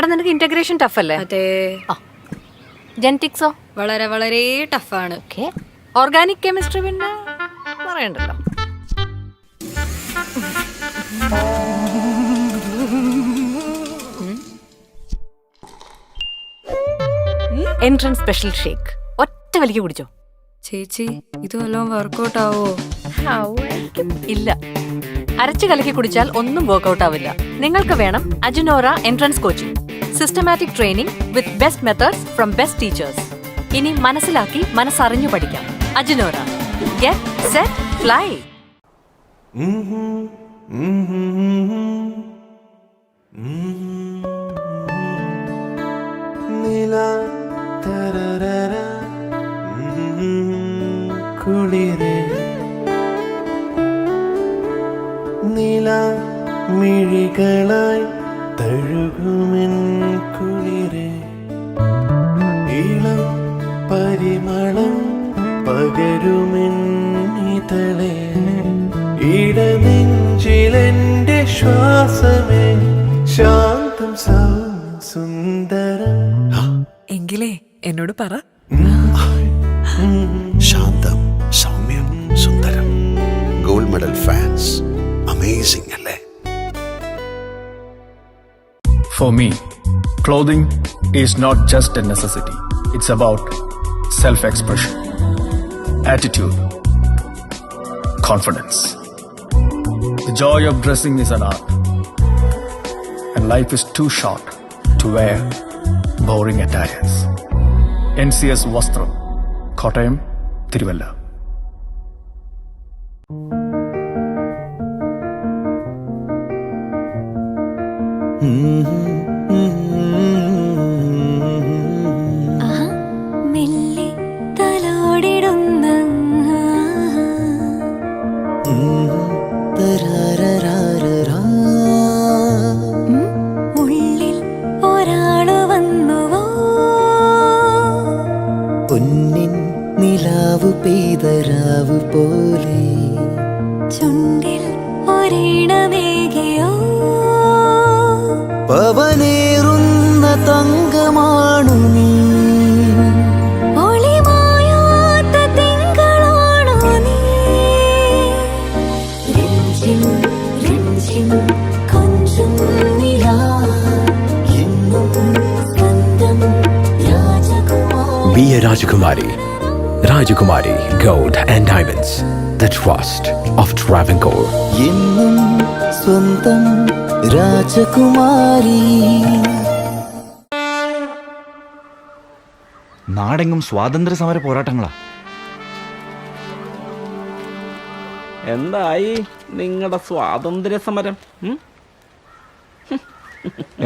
എടാ നിനക്ക് integration tough അല്ലേ? അതെ. ജെനറ്റിക്സോ? വളരെ വളരെ ടഫാണ്. ഓക്കെ. ഓർഗാനിക് കെമിസ്ട്രി പിന്നെ പറയണ്ടല്ലോ. എൻട്രൻസ് സ്പെഷ്യൽ ഷേക്ക് ഒറ്റ വലിക്ക് കുടിച്ചോ. ചേച്ചി ഇത് വല്ലതും വർക്കൗട്ട് ആവോ? ഇല്ല, അരച്ചു കലക്കി കുടിച്ചാൽ ഒന്നും വർക്കൗട്ട് ആവില്ല. നിങ്ങൾക്ക് വേണം അജിനോറ entrance coaching, systematic training with best methods from best teachers. ഇനി മനസ്സിലാക്കി മനസ്സറിഞ്ഞു പഠിക്കാം. അജിനോറ, ഗെറ്റ് സെറ്റ് ഫ്ലൈ. കുളിരേ നില മിഴികളായി തഴുകുമെൻ കുളിരേ, ഇളം പരിമളം പകരുമെൻ ഇതളേ, ഇടനെഞ്ചിലെന്റെ ശ്വാസമേ ശാന്തം സൗമ്യം സുന്ദരം. എങ്കിലേ എന്നോട് പറ. ശാന്തം സൗമ്യം സുന്ദരം. ഗോൾഡ് മെഡൽ ഫാൻസ് അമേസിംഗ് അല്ലേ? For me, clothing is not just a necessity. It's about self-expression, attitude, confidence. The joy of dressing is an art. And life is too short to wear boring attires. NCS Vastram, Kottayam, Tiruvalla. മെല്ലെ തലോടിടുന്ന ഉള്ളിൽ ഒരാള് വന്നുവോ, പൊന്നിൻ നിലാവ് പെയ്തരാവ് പോലെ ചുണ്ടിൽ ഒരിണമേകിയോ, പവനേറുന്ന തങ്കമാണു നീ, ഒളിമായാത്ത തിങ്കളാണോ നീ, രഞ്ജിം രഞ്ജിം കൊഞ്ചും നിലാ എന്നും സ്വന്തം രാജകുമാരി. Be a Rajakumari. Rajakumari Gold and Diamonds. The trust of Travancore. എന്നും സ്വന്തം രാജകുമാരി. നാടെങ്ങും സ്വാതന്ത്ര്യ സമര പോരാട്ടങ്ങളാ. എന്തായി നിങ്ങളുടെ സ്വാതന്ത്ര്യ സമരം?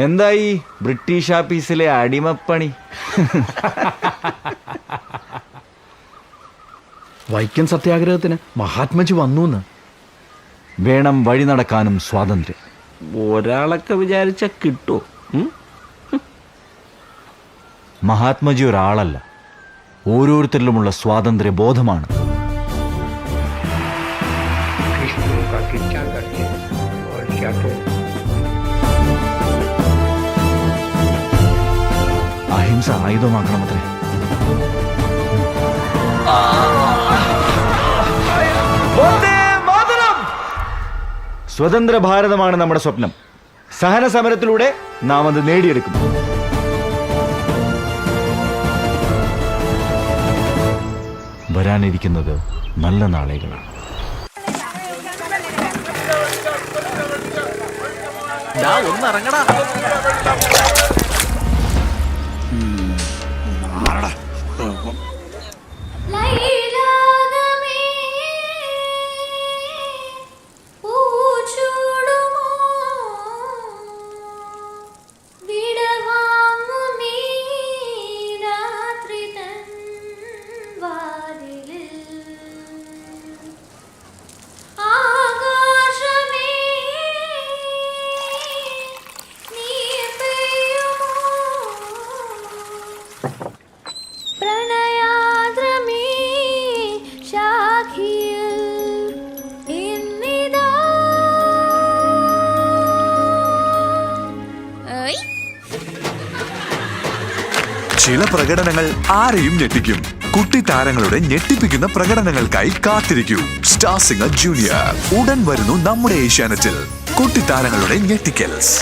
എന്തായി ബ്രിട്ടീഷ് ആഫീസിലെ അടിമപ്പണി? വൈക്കം സത്യാഗ്രഹത്തിന് മഹാത്മജി വന്നു. വേണം വഴി നടക്കാനും സ്വാതന്ത്ര്യം. ഒരാളൊക്കെ വിചാരിച്ച കിട്ടുമോ? മഹാത്മജി ഒരാളല്ല, ഓരോരുത്തരിലുമുള്ള സ്വാതന്ത്ര്യ ബോധമാണ്. അഹിംസ ആയുധമാക്കണമത്രേ. സ്വതന്ത്ര ഭാരതമാണ് നമ്മുടെ സ്വപ്നം. സഹന സമരത്തിലൂടെ നാം അത് നേടിയെടുക്കും. വരാനിരിക്കുന്നത് നല്ല നാളുകളാണ്. ഒന്നിറങ്ങടാ. പ്രണയ ചില പ്രകടനങ്ങൾ ആരെയും ഞെട്ടിക്കും. കുട്ടി താരങ്ങളുടെ ഞെട്ടിപ്പിക്കുന്ന പ്രകടനങ്ങൾക്കായി കാത്തിരിക്കൂ. സ്റ്റാർ സിംഗർ ജൂനിയർ ഉടൻ വരുന്നു നമ്മുടെ ഏഷ്യാനെറ്റിൽ. കുട്ടി താരങ്ങളുടെ ഞെട്ടിക്കൽസ്.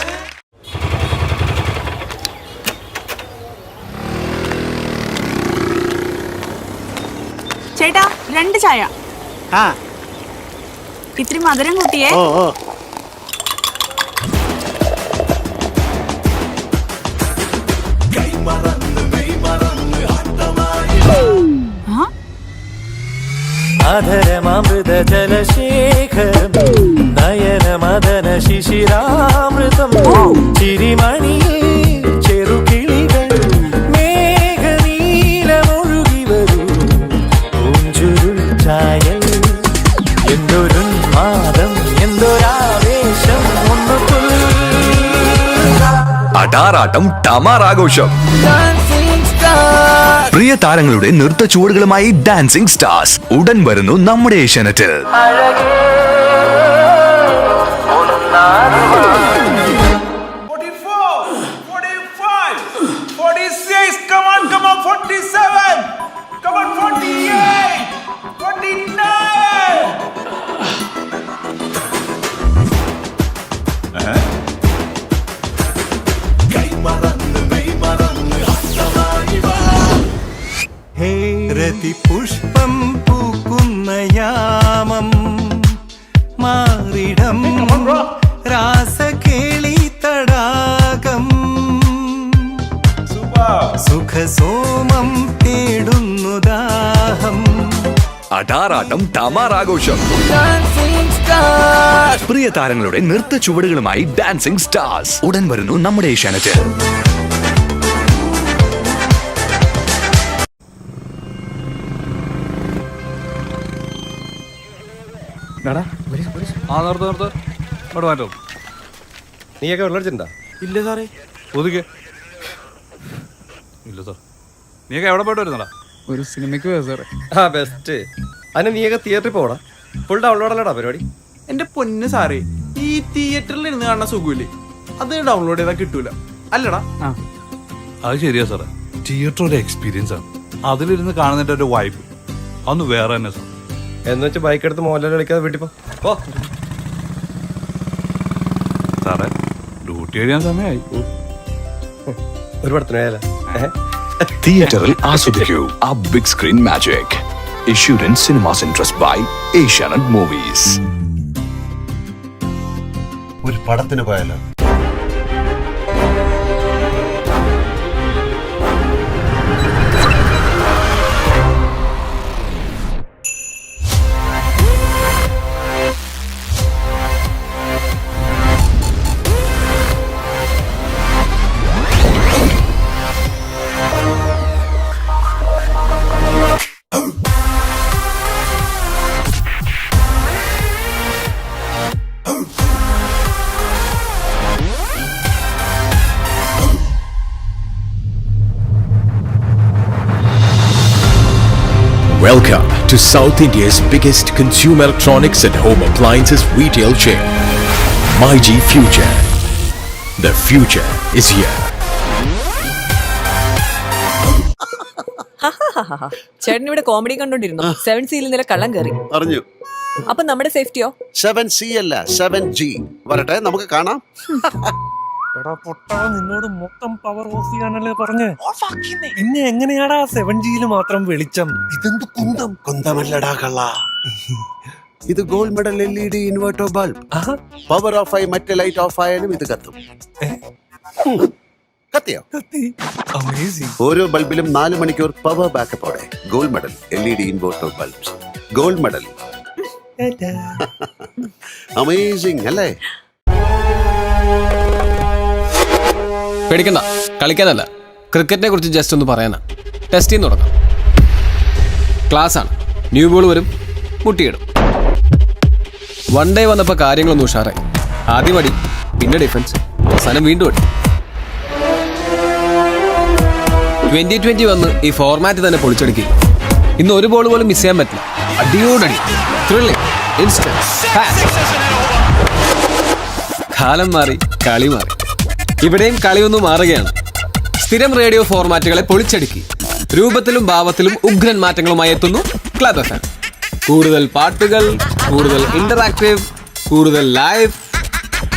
ചേട്ടാ 2 ചായ. ഇത്തിരി മധുരം കൂട്ടിയേ. അധരമൃത ജലശേഖരം നയനമദന ശിശിരാമൃതം ചിരിമണിയിൽ ചെറുകിളികൾ മേഘനീലമൊഴുകി വരൂ പൂഞ്ചുരുൾ ചായൽ എന്തൊരുന്മാദം എന്തൊരാവേശം ഒന്ന് അടാറാട്ടം ടമാറാഘോഷം. പ്രിയ താരങ്ങളുടെ നൃത്ത ചുവടുകളുമായി ഡാൻസിംഗ് സ്റ്റാർസ് ഉടൻ വരുന്നു നമ്മുടെ ഏഷ്യാനെറ്റിൽ. പുഷ്പം പൂക്കുന്ന യാമം മാറിടം രാസകേളി തടാകം സുഖസോമം തേടുന്നു ദാഹം. അടാറാട്ടം ടമാറാഘോഷം. പ്രിയ താരങ്ങളുടെ നൃത്ത ചുവടുകളുമായി ഡാൻസിംഗ് സ്റ്റാർസ് ഉടൻ വരുന്നു നമ്മുടെ ഏഷ്യാനെറ്റിൽ. നീയൊക്കെ വെള്ളടിച്ചിട്ടുണ്ടോ? ഇല്ല സാറേ. ഒതുക്കെ ഇല്ല സാർ. നീയൊക്കെ എവിടെ പോയിട്ട് വരുന്നടാ? ഒരു സിനിമയ്ക്ക് പോയാ സാറേ. ബെസ്റ്റ്. അതിന് നീയൊക്കെ തിയേറ്ററിൽ പോടാ. ഫുൾ ഡൗൺലോഡ് അല്ലടാ പരിപാടി. എന്റെ പൊന്ന് സാറേ, ഈ തിയേറ്ററിൽ ഇരുന്ന് കാണുന്ന സുഖമില്ലേ, അത് ഡൗൺലോഡ് ചെയ്താൽ കിട്ടൂല അല്ലടാ. അത് ശരിയാ സാറേ. തിയേറ്റർ ഒരു എക്സ്പീരിയൻസ് ആണ്. അതിലിരുന്ന് കാണുന്നതിന്റെ ഒരു വൈബ് അതൊന്ന് വേറെ തന്നെ സാർ. എന്ന് വെച്ച് ബൈക്ക് എടുത്ത് മോഹൻലാൽ കളിക്കാതെ വീട്ടിൽ പോ. സാറേ, ഡ്യൂട്ടി കഴിയാൻ സമയമായി. ഒരു പടത്തിന് തിയേറ്ററിൽ ആസ്വദിക്കൂ ആ big screen magic. Issued in cinemas interest by Asianet Movies. ഒരു പടത്തിന് പോയാലോ? Welcome to South India's biggest consumer electronics and home appliances retail chain, MyG Future. The future is here. ചേട്ടൻ ഇവിടെ കോമഡി കണ്ടോണ്ടിരുന്നു. 7C ഇന്നലെ കള്ളം കയറി. അറിഞ്ഞു. അപ്പൊ നമ്മുടെ സേഫ്റ്റിയോ? 7C അല്ല 7G. വരട്ടെ, നമുക്ക് കാണാം. എടാ പൊട്ടാ, നിന്നോട് മൊത്തം പവർ ഓഫ് ചെയ്യാനല്ലേ പറഞ്ഞേ. പിന്നെ എങ്ങനെയാടാ 7Gയിൽ മാത്രം വെളിച്ചം? ഇതെന്ത് കുന്തം? കുന്തമല്ലടാ കള്ള. ഇത് gold medal LED inverter bulb. Power of ആയി മറ്റേ ലൈറ്റ് ഓഫ് ആയാലും ഇത് കത്തും. കത്തിയോ? ഓരോ ബൾബിലും 4 മണിക്കൂർ പവർ ബാക്കപ്പോടെ. Gold medal LED inverter bulbs. Gold medal. Amazing അല്ലേ? പേടിക്കണ്ട, കളിക്കാനല്ല, ക്രിക്കറ്റിനെ കുറിച്ച് ജസ്റ്റ് ഒന്ന് പറയാനാ. ടെസ്റ്റ് ചെയ്യുന്ന തുടങ്ങാം. ക്ലാസ് ആണ്. ന്യൂ ബോൾ വരും, മുട്ടിയിടും. 1 ഡേ വന്നപ്പോൾ കാര്യങ്ങളൊന്നും ഉഷാറായി. ആദ്യം അടി, പിന്നെ ഡിഫൻസ്, അവസാനം വീണ്ടും അടി. 2020 വന്ന് ഈ ഫോർമാറ്റ് തന്നെ പൊളിച്ചെടുക്കി. ഇന്ന് ഒരു ബോൾ പോലും മിസ് ചെയ്യാൻ പറ്റില്ല. അടിയോടടി, ത്രില്ലിംഗ്, ഇൻസ്റ്റന്റ്, കാലം മാറി, കളി മാറി. ഇവിടെയും കളിയൊന്നും മാറുകയാണ്. സ്ഥിരം റേഡിയോ ഫോർമാറ്റുകളെ പൊളിച്ചടുക്കി രൂപത്തിലും ഭാവത്തിലും ഉഗ്രൻ മാറ്റങ്ങളുമായി എത്തുന്നു ക്ലബ് FM. കൂടുതൽ പാട്ടുകൾ, കൂടുതൽ ഇന്ററാക്റ്റീവ്, കൂടുതൽ ലൈവ്,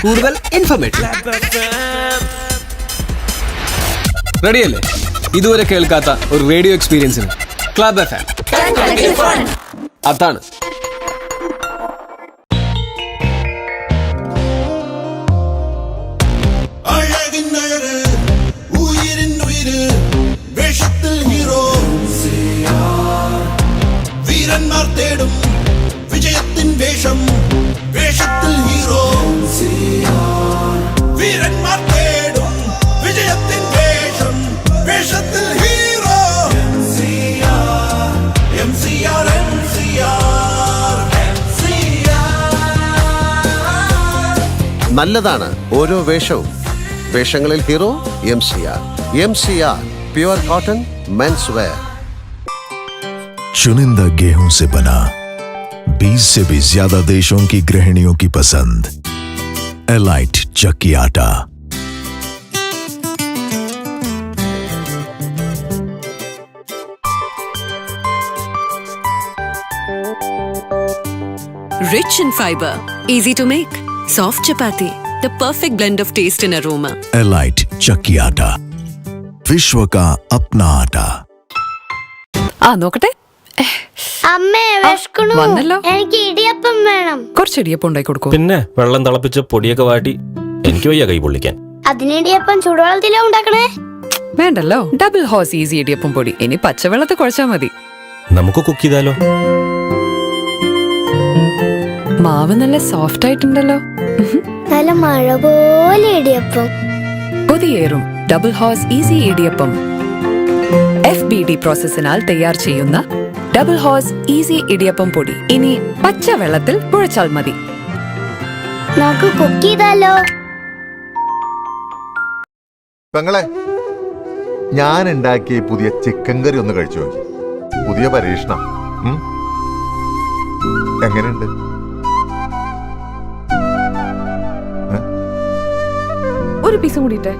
കൂടുതൽ ഇൻഫർമേറ്റീവ്. റെഡിയല്ലേ? ഇതുവരെ കേൾക്കാത്ത ഒരു റേഡിയോ എക്സ്പീരിയൻസിന് ക്ലബ് FM. അതാണ് വീരന്മാർ തേടും വിജയത്തിൻ വേഷം, വേഷത്തിൽ ഹീറോ. വീരന്മാർ തേടും വിജയത്തിൻ വേഷം, വേഷത്തിൽ ഹീറോ. MCR, നല്ലതാണ് ഓരോ വേഷവും. വേഷങ്ങളിൽ hero MCR pure cotton men's wear. चुनिंदा गेहूं से बना 20 से भी ज्यादा देशों की गृहिणियों की पसंद एलाइट चक्की आटा. Rich in fiber, easy to make, soft chapati, the perfect blend of taste and aroma. Elite चक्की आटा, विश्व का अपना आटा. നോക്കട്ടെ. അമ്മേ വിശക്കണു. വന്നല്ലോ. എനിക്ക് ഇടിയപ്പം വേണം. കുറച്ച് ഇടിയപ്പം ഉണ്ടാക്കി കൊടുക്കൂ. പിന്നെ വെള്ളം തിളപ്പിച്ച് പൊടിയൊക്കെ വാട്ടി. എനിക്ക് വയ്യ കൈ പൊള്ളിക്കാൻ. അതിന് ഇടിയപ്പം ചൂടുവെള്ളത്തിലാ ഉണ്ടാക്കണേ? വേണ്ടല്ലോ, ഡബിൾ ഹോസ് ഈസി ഇടിയപ്പം പൊടി. ഇനി പച്ചവെള്ളത്തിൽ കുഴച്ചാൽ മതി. നമുക്ക് കുക്ക് ചെയ്താലോ? മാവ് നല്ല സോഫ്റ്റ് ആയിട്ടുണ്ടല്ലോ. നല്ല മഴ പോലെ ഇടിയപ്പം. കൊതിയേറും ഡബിൾ ഹോസ് ഈസി ഇടിയപ്പം. FBD പ്രോസസ്സിനാൽ തയ്യാർ ചെയ്യുന്ന ഡബിൾ ഹോസ് ഈസി ഇടിയപ്പം പൊടി. ഇനി പച്ചവെള്ളത്തിൽ കുഴച്ചാൽ മതി. നമുക്ക് കുക്ക് ചെയ്താലോ? പെങ്ങളെ, ഞാൻ ഉണ്ടാക്കിയ പുതിയ ചിക്കൻ കറി ഒന്ന് കഴിച്ചു നോക്കി. പുതിയ പരീക്ഷണം. എങ്ങനെയുണ്ട്? ഒരു പീസ് കൂടിട്ടെ.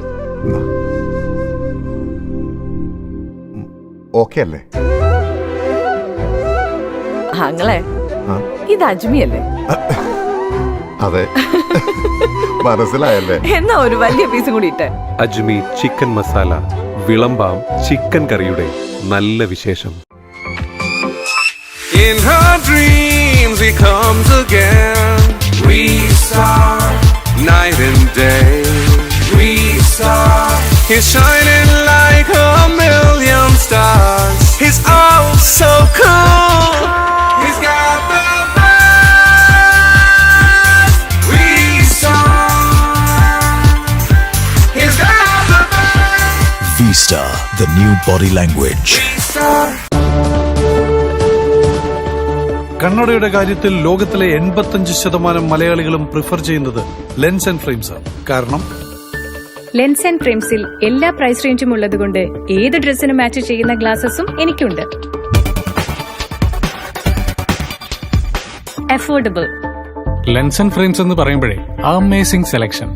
ഓക്കെ അല്ലേ? ആങ്ങളെ, ഇത് അജ്മിയല്ലേ? അതെ, മനസ്സിലായല്ലേ? എന്നാ ഒരു വലിയ പീസ് കൂടിട്ടെ. അജ്മി ചിക്കൻ മസാല, വിളമ്പാം ചിക്കൻ കറിയുടെ നല്ല വിശേഷം. In her dreams he comes again. We start night and day. We start. He's shining like a million stars. He's oh so cool. He's got the best. We start. He's got the best. Vista, the new body language. We start. കണ്ണടയുടെ കാര്യത്തിൽ ലോകത്തിലെ 85% മലയാളികളും prefer ചെയ്യുന്നത് lens and frames ആണ്. കാരണം lens and ഫ്രെയിംസിൽ എല്ലാ price റേഞ്ചും ഉള്ളതുകൊണ്ട് ഏത് ഡ്രസ്സിനും match ചെയ്യുന്ന ഗ്ലാസസും എനിക്കുണ്ട്. അഫോർഡബിൾ. ലെൻസ് ആൻഡ് ഫ്രെയിംസ് എന്ന് പറയുമ്പോഴേ അമേസിംഗ് സെലക്ഷൻ.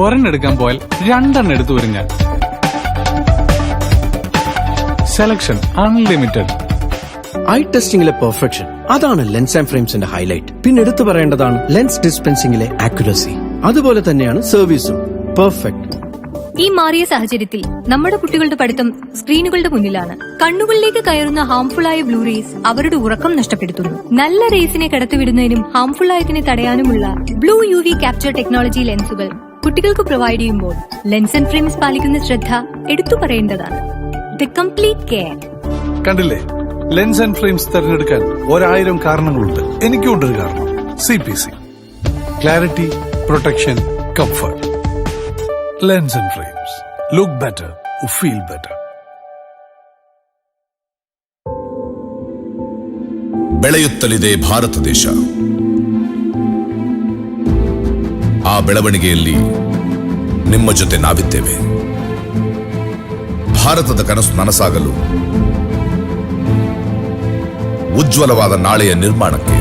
ഒരെണ്ണം എടുക്കാൻ പോയാൽ 2 എടുത്തു വരും ഞാൻ. Selection unlimited. ഐ ടെസ്റ്റിംഗിലെ പെർഫെക്ഷൻ, അതാണ് ലെൻസ് ആൻഡ് ഫ്രെയിംസിന്റെ ഹൈലൈറ്റ്. പിന്നെ എടുത്തു പറയേണ്ടതാണ് ലെൻസ് ഡിസ്പെൻസിംഗിലെ ആക്യുറസി. അതുപോലെ തന്നെയാണ് സർവീസും പെർഫെക്റ്റ്. ഈ മാറിയ സാഹചര്യത്തിൽ നമ്മുടെ കുട്ടികളുടെ പഠിത്തം സ്ക്രീനുകളുടെ മുന്നിലാണ്. കണ്ണുകളിലേക്ക് കയറുന്ന ഹാംഫുൾ ആയ ബ്ലൂ റേസ് അവരുടെ ഉറക്കം നഷ്ടപ്പെടുത്തുന്നു. നല്ല റേസിനെ കടത്തിവിടുന്നതിനും ഹാംഫുൾ ആയതിനെ തടയാനുമുള്ള ബ്ലൂ UV ക്യാപ്ചർ ടെക്നോളജി ലെൻസുകൾ കുട്ടികൾക്ക് പ്രൊവൈഡ് ചെയ്യുമ്പോൾ ലെൻസ് ആൻഡ് ഫ്രെയിംസ് പാലിക്കുന്ന ശ്രദ്ധ എടുത്തു പറയേണ്ടതാണ്. The complete care. കണ്ടില്ലേ, ലെൻസ് ആൻഡ് ഫ്രെയിംസ് തിരഞ്ഞെടുക്കാൻ 1000 കാരണങ്ങളുണ്ട്. എനിക്കുണ്ടൊരു കാരണം. CPC, clarity, protection, comfort. Lens and frames, look better, feel better. ಬೆಳೆಯುತ್ತಲಿದೆ ಭಾರತ ದೇಶ. ಆ ಬೆಳವಣಿಗೆಯಲ್ಲಿ ನಿಮ್ಮ ಜೊತೆ ನಾವಿದ್ದೇವೆ. ಭಾರತದ ಕನಸು ನನಸಾಗಲು, ಉಜ್ವಲವಾದ ನಾಳೆಯ ನಿರ್ಮಾಣಕ್ಕೆ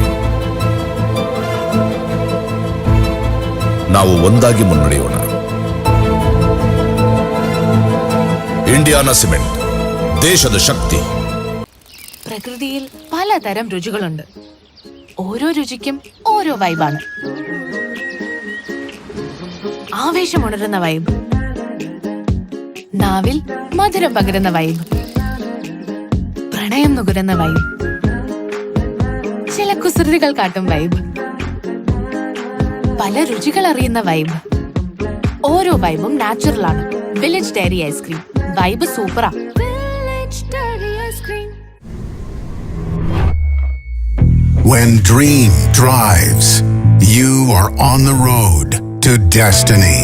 ನಾವು ಒಂದಾಗಿ ಮುನ್ನಡೆಯೋಣ. ಇಂಡಿಯಾ ಇಂಡಿಯಾನ ಸಿಮೆಂಟ್, ದೇಶದ ಶಕ್ತಿ. പ്രകൃതിയിൽ പലതരം രുചികളുണ്ട്. ഓരോ രുചിക്കും ഓരോ വൈബാണ്. ആവേശമുണരുന്ന വൈബ്, നാവിൽ മധുരം പകരുന്ന വൈബ്, പ്രണയം നുകരുന്ന വൈബ്, ചില കുസൃതികൾ കാട്ടും വൈബ്, പല രുചികൾ അറിയുന്ന വൈബ്. ഓരോ വൈബും നാച്ചുറൽ ആണ്. വില്ലേജ് ഡയറി ഐസ്ക്രീം വൈബ് സൂപ്പറാ. When dream drives, you are on the road to destiny.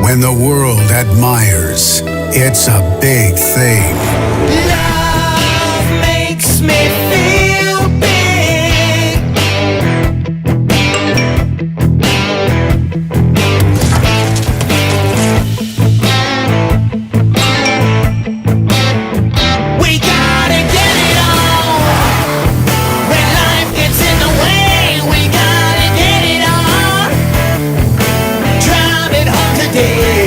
When the world admires, it's a big thing. Love makes me feel big. We gotta get it on. When life gets in the way, we gotta get it on. Drive it home today.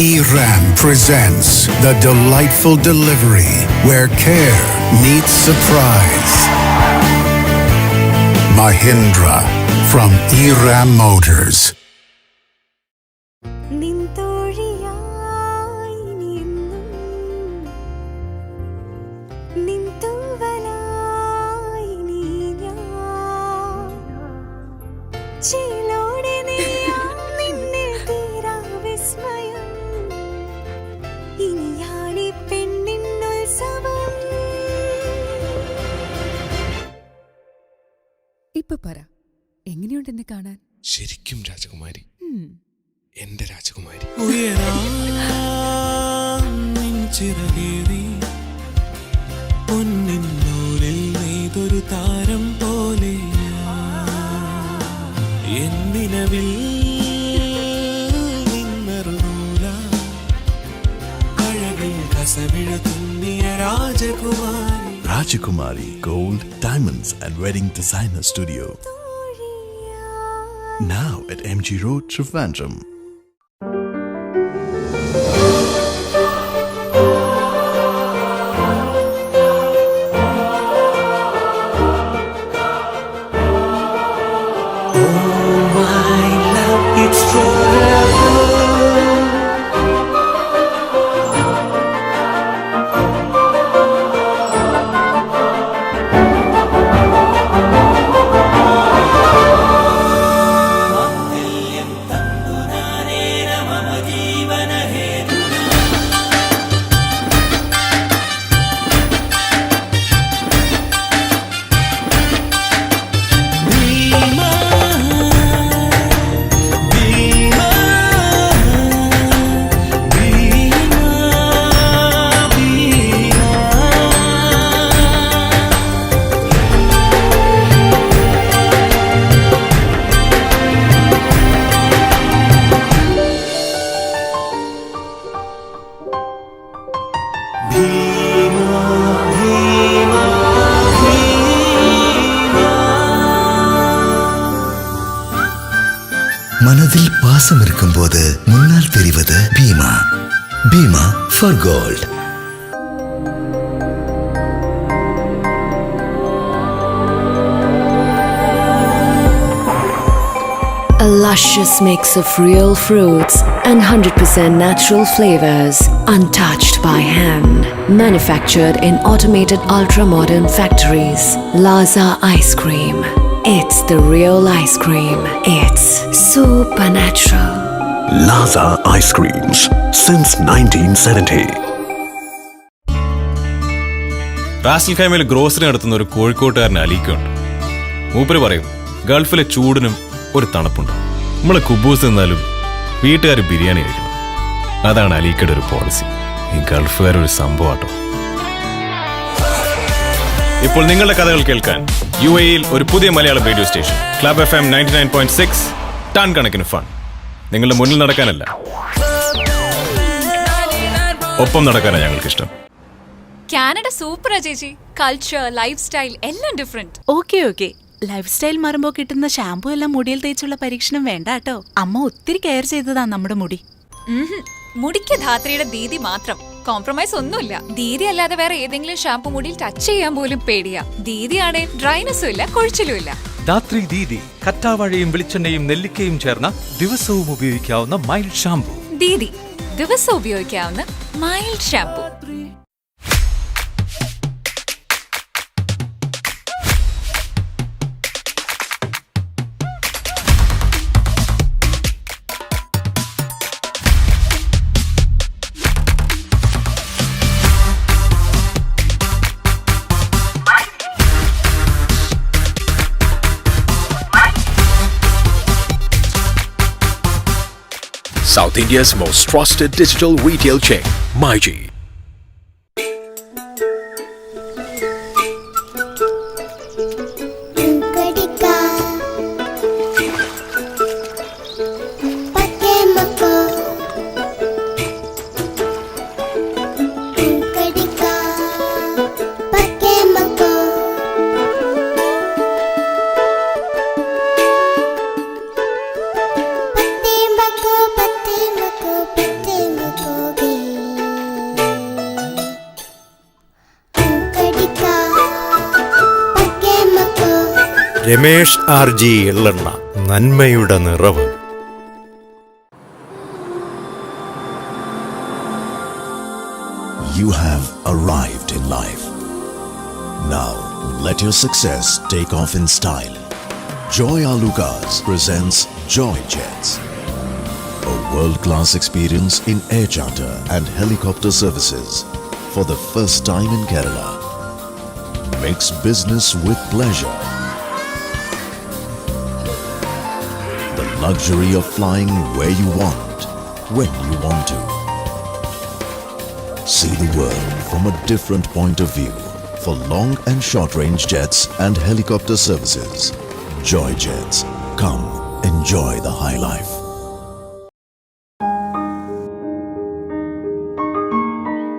ERAM presents the delightful delivery where care meets surprise. Mahindra from ERAM Motors. ഇപ്പൊ പറ, എങ്ങനെയുണ്ട് എന്നെ കാണാൻ? ശരിക്കും രാജകുമാരി, എന്റെ രാജകുമാരി. ൊരു താരം പോലെ എന്നിനവിൽ നിന്നറുനൂല അഴകിൽ കസവിഴ തുന്നിയ രാജകുമാരി. Rajakumari Gold, Diamonds and Wedding Designer Studio. Now at MG Road, Trivandrum. மனதில் பாசம் இருக்கும் போது முன்னால் தெரிவது Bhima. Bhima for gold. A luscious mix of real fruits and 100% natural flavors, untouched by hand, manufactured in automated ultra-modern factories. Laza Ice Cream. It's the real ice cream. It's supernatural. Laza Ice Creams since 1970. Ras al ഖൈമയിൽ grocery നടത്തുന്ന ഒരു കോഴിക്കോട്ടുകാരൻ അലീക്കുണ്ട്. മൂപ്പര് പറയും, ഗൾഫിലെ ചൂടിനും ഒരു തണുപ്പുണ്ട്. നമ്മൾ കുബൂസ് തിന്നാലും വീട്ടുകാർ ബിരിയാണി കഴിക്കണം. അതാണ് അലീക്കയുടെ ഒരു പോളിസി. ഈ ഗൾഫുകാരൊരു സംഭവമാട്ടോ. ഇപ്പോൾ നിങ്ങളുടെ കഥകൾ കേൾക്കാൻ UAE-യിൽ ഒരു പുതിയ Malayalam radio station, club FM 99.6. Ton കണക്കിന് ഫൺ. നിങ്ങളുടെ മുന്നിൽ നടക്കാനല്ല, ഒപ്പം നടക്കാനാണ് ഞങ്ങൾക്കിഷ്ടം. കാനഡ സൂപ്പറാ ചേച്ചി. കൾച്ചർ, ലൈഫ് സ്റ്റൈൽ എല്ലാം ഡിഫറെന്റ്. ഓക്കെ ലൈഫ് സ്റ്റൈൽ മാറുമ്പോൾ കിട്ടുന്ന ഷാമ്പു എല്ലാം മുടിയിൽ തേച്ചുള്ള പരീക്ഷണം വേണ്ട കേട്ടോ. അമ്മ ഒത്തിരി കെയർ ചെയ്തതാ നമ്മുടെ മുടി. മുടിക്ക് ധാത്രിയുടെ ദീദി മാത്രം, കോംപ്രമൈസ് ഒന്നുമില്ല. ദീദി അല്ലാതെ വേറെ ഏതെങ്കിലും ഷാമ്പു മുടിയിൽ ടച്ച് ചെയ്യാൻ പോലും പേടിയാ. ദീദിയാണെ ഡ്രൈനസും ഇല്ല, കൊഴിച്ചിലും ഇല്ല. ധാത്രി ദീദി കറ്റാവാഴയും വെളിച്ചെണ്ണയും നെല്ലിക്കയും ചേർന്ന ദിവസവും ഉപയോഗിക്കാവുന്ന മൈൽഡ് ഷാമ്പു. ദീദി ദിവസം ഉപയോഗിക്കാവുന്ന mild shampoo. South India's most trusted digital retail chain, MyG. Ramesh RG എള്ളെണ്ണ, നന്മയുടെ നിറവ്. You have arrived in life. Now, let your success take off in style. Joy Alucas presents Joy Jets, a world-class experience in air charter and helicopter services for the first time in Kerala. Mix business with pleasure. The luxury of flying where you want, when you want to. See the world from a different point of view for long and short range jets and helicopter services. Joy Jets. Come enjoy the high life.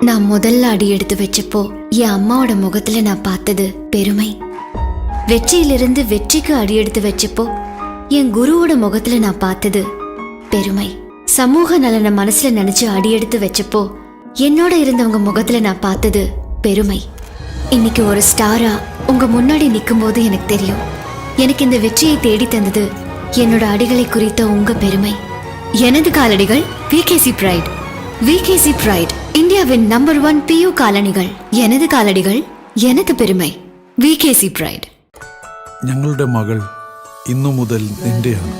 நான் முதல்ல அடி எடுத்து வச்சப்போ என் அம்மாவோட முகத்துல நான் பார்த்தது பெருமை. வெற்றியிலிருந்து வெற்றிக்கு அடி எடுத்து வச்சப்போ என் குருவோட முகத்துல நான் பார்த்தது பெருமை. சமூக நலனை மனசுல நினைச்சு அடி எடுத்து வச்சப்போ என்னோட இருந்தவங்க முகத்துல நான் பார்த்தது பெருமை. இன்னைக்கு ஒரு ஸ்டாரா உங்க முன்னாடி நிற்கும் போது எனக்கு தெரியும், எனக்கு இந்த வெற்றியை தேடி தந்தது என்னோட அடிகளை குறித்த உங்க பெருமை. எனது காலடிகள் VKC Pride. VKC Pride, இந்தியாவின் நம்பர் 1 PU காலணிகள். எனது காலடிகள் எனது பெருமை. VKC Pride. ഞങ്ങളുടെ മകൾ ഇന്നു മുതൽ നിന്റെയാണ്.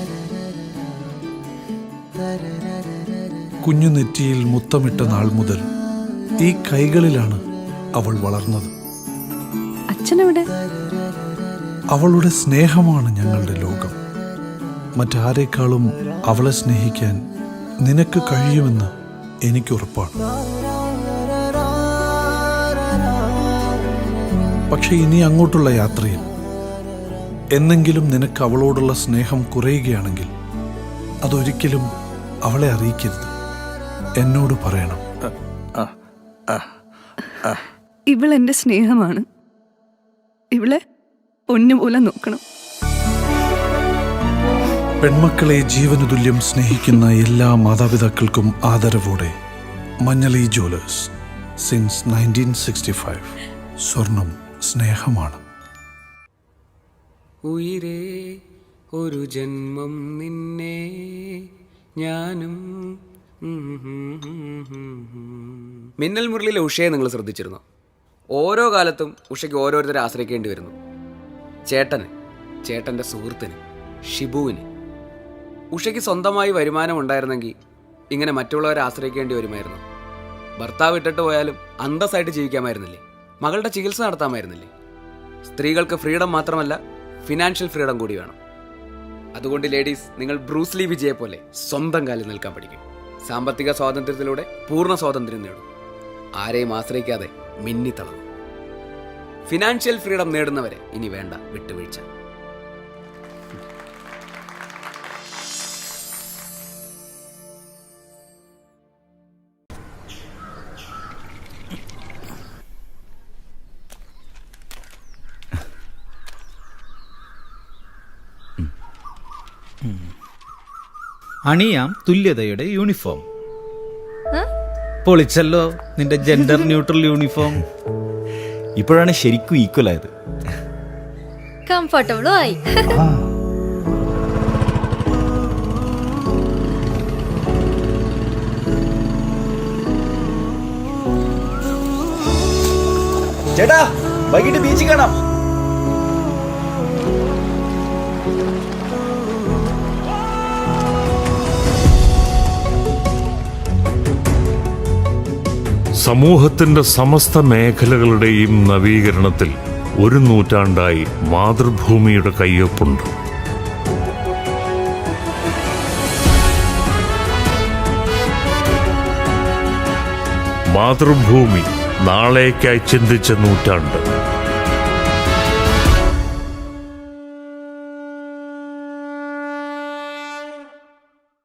കുഞ്ഞു നെറ്റിയിൽ മുത്തമിട്ട നാൾ മുതൽ ഈ കൈകളിലാണ് അവൾ വളർന്നത്. അച്ഛനെവിടെ? അവളുടെ സ്നേഹമാണ് ഞങ്ങളുടെ ലോകം. മറ്റാരേക്കാളും അവളെ സ്നേഹിക്കാൻ നിനക്ക് കഴിയുമെന്ന് എനിക്കുറപ്പാണ്. പക്ഷെ ഇനി അങ്ങോട്ടുള്ള യാത്രയിൽ എന്നെങ്കിലും നിനക്ക് അവളോടുള്ള സ്നേഹം കുറയുകയാണെങ്കിൽ അതൊരിക്കലും അവളെ അറിയിക്കരുത്, എന്നോട് പറയണം. ഇവളെന്റെ സ്നേഹമാണ്, ഇവളെ പൊന്നുപോലെ നോക്കണം. പെൺമക്കളെ ജീവനു തുല്യം സ്നേഹിക്കുന്ന എല്ലാ മാതാപിതാക്കൾക്കും ആദരവോടെ മഞ്ഞളി ജ്വല്ലേഴ്സ്. സിൻസ് 1965. സ്വർണം സ്നേഹമാണ്. ഉയിരേ ഒരു ജന്മം നിന്നെ ഞാനും. മിന്നൽ മുരളിയിലെ ഉഷയെ നിങ്ങൾ ശ്രദ്ധിച്ചിരുന്നു? ഓരോ കാലത്തും ഉഷയ്ക്ക് ഓരോരുത്തരെ ആശ്രയിക്കേണ്ടി വരുന്നു. ചേട്ടന്, ചേട്ടൻ്റെ സുഹൃത്തിന്, ഷിബുവിന്. ഉഷയ്ക്ക് സ്വന്തമായി വരുമാനം ഉണ്ടായിരുന്നെങ്കിൽ ഇങ്ങനെ മറ്റുള്ളവരെ ആശ്രയിക്കേണ്ടി വരുമായിരുന്നു. ഭർത്താവ് ഇട്ടിട്ട് പോയാലും അന്തസ്സായിട്ട് ജീവിക്കാമായിരുന്നില്ലേ? മകളുടെ ചികിത്സ നടത്താമായിരുന്നില്ലേ? സ്ത്രീകൾക്ക് ഫ്രീഡം മാത്രമല്ല, ഫിനാൻഷ്യൽ ഫ്രീഡം കൂടി വേണം. അതുകൊണ്ട് ലേഡീസ്, നിങ്ങൾ ബ്രൂസ്ലി വിജയെ പോലെ സ്വന്തം കാലിൽ നിൽക്കാൻ പഠിക്കും. സാമ്പത്തിക സ്വാതന്ത്ര്യത്തിലൂടെ പൂർണ്ണ സ്വാതന്ത്ര്യം നേടും. ആരെയും ആശ്രയിക്കാതെ മിന്നിത്തളർന്നു. ഫിനാൻഷ്യൽ ഫ്രീഡം നേടുന്നവരെ ഇനി വേണ്ട വിട്ടുവീഴ്ച. അണിയാം തുല്യതയുടെ യൂണിഫോം. പൊളിച്ചല്ലോ നിന്റെ ജെൻഡർ ന്യൂട്രൽ യൂണിഫോം. ഇപ്പോഴാണ് ശരിക്കും ഈക്വൽ ആയത്. കംഫർട്ടബിളും ആയി. ചേട്ടാ വൈകിട്ട് ബീച്ചിൽ കാണാം. സമൂഹത്തിന്റെ സമസ്ത മേഖലകളുടെയും നവീകരണത്തിൽ 1 നൂറ്റാണ്ടായി മാതൃഭൂമിയുടെ കയ്യൊപ്പുണ്ട്. മാതൃഭൂമി നാളേക്കായി ചിന്തിച്ച നൂറ്റാണ്ട്.